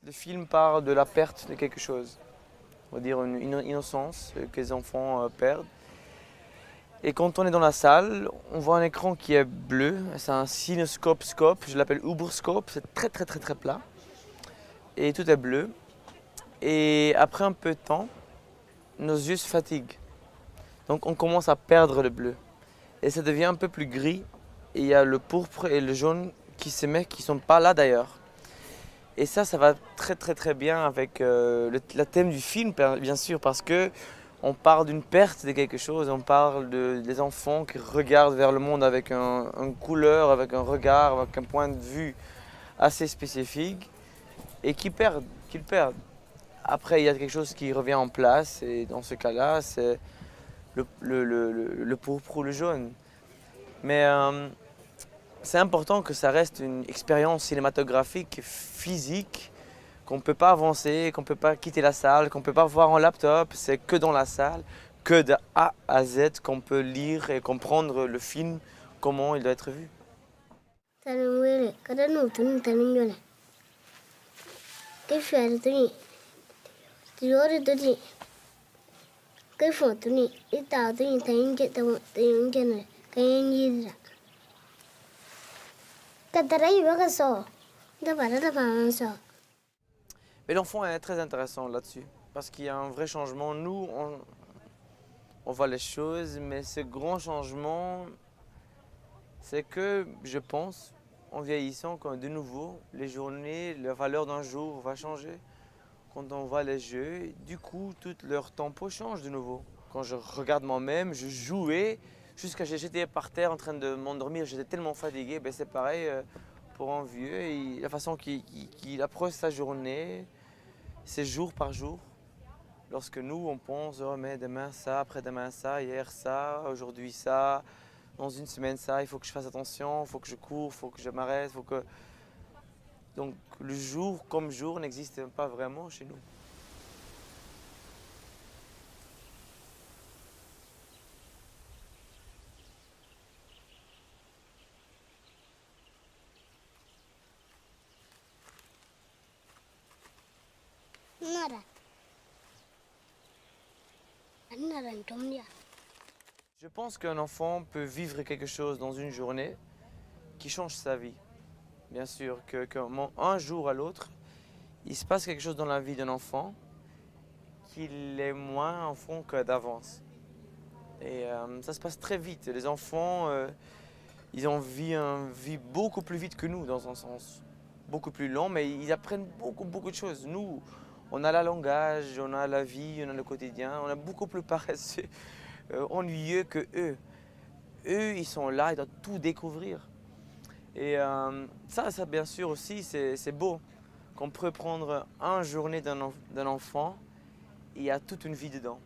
Le film parle de la perte de quelque chose, on va dire une innocence que les enfants perdent. Et quand on est dans la salle, on voit un écran qui est bleu, c'est un cinescope, je l'appelle Uberscope, c'est très plat. Et tout est bleu. Et après un peu de temps, nos yeux se fatiguent. Donc on commence à perdre le bleu. Et ça devient un peu plus gris. Et il y a le pourpre et le jaune qui se mettent, qui ne sont pas là d'ailleurs. Et ça va très bien avec le thème du film, bien sûr, parce que on parle d'une perte de quelque chose, on parle des enfants qui regardent vers le monde avec une couleur, avec un regard, avec un point de vue assez spécifique et qu'ils perdent. Après, il y a quelque chose qui revient en place et dans ce cas-là, c'est le pourpre ou le jaune. Mais c'est important que ça reste une expérience cinématographique, physique, qu'on ne peut pas avancer, qu'on ne peut pas quitter la salle, qu'on ne peut pas voir en laptop, c'est que dans la salle, que de A à Z qu'on peut lire et comprendre le film, comment il doit être vu. Mais l'enfant est très intéressant là-dessus, parce qu'il y a un vrai changement. Nous, on voit les choses, mais ce grand changement, c'est que, je pense, en vieillissant, quand de nouveau, les journées, la valeur d'un jour va changer. Quand on voit les jeux, du coup, tout leur tempo change de nouveau. Quand je regarde moi-même, je jouais jusqu'à j'étais par terre en train de m'endormir, j'étais tellement fatigué. Ben c'est pareil pour un vieux, la façon qu'il approche sa journée, c'est jour par jour. Lorsque nous, on pense, oh, mais demain ça, après-demain ça, hier ça, aujourd'hui ça, dans une semaine ça, il faut que je fasse attention, il faut que je cours, il faut que je m'arrête, faut que... Donc le jour comme jour n'existe pas vraiment chez nous. Je pense qu'un enfant peut vivre quelque chose dans une journée qui change sa vie. Bien sûr, un jour à l'autre, il se passe quelque chose dans la vie d'un enfant qu'il est moins enfant que d'avance. Et ça se passe très vite. Les enfants, ils ont une vie beaucoup plus vite que nous dans un sens. Beaucoup plus long, mais ils apprennent beaucoup de choses. Nous, on a le langage, on a la vie, on a le quotidien, on est beaucoup plus paresseux, ennuyeux que eux. Eux, ils sont là, ils doivent tout découvrir. Et ça bien sûr aussi, c'est beau. Qu'on peut prendre une journée d'un enfant et il y a toute une vie dedans.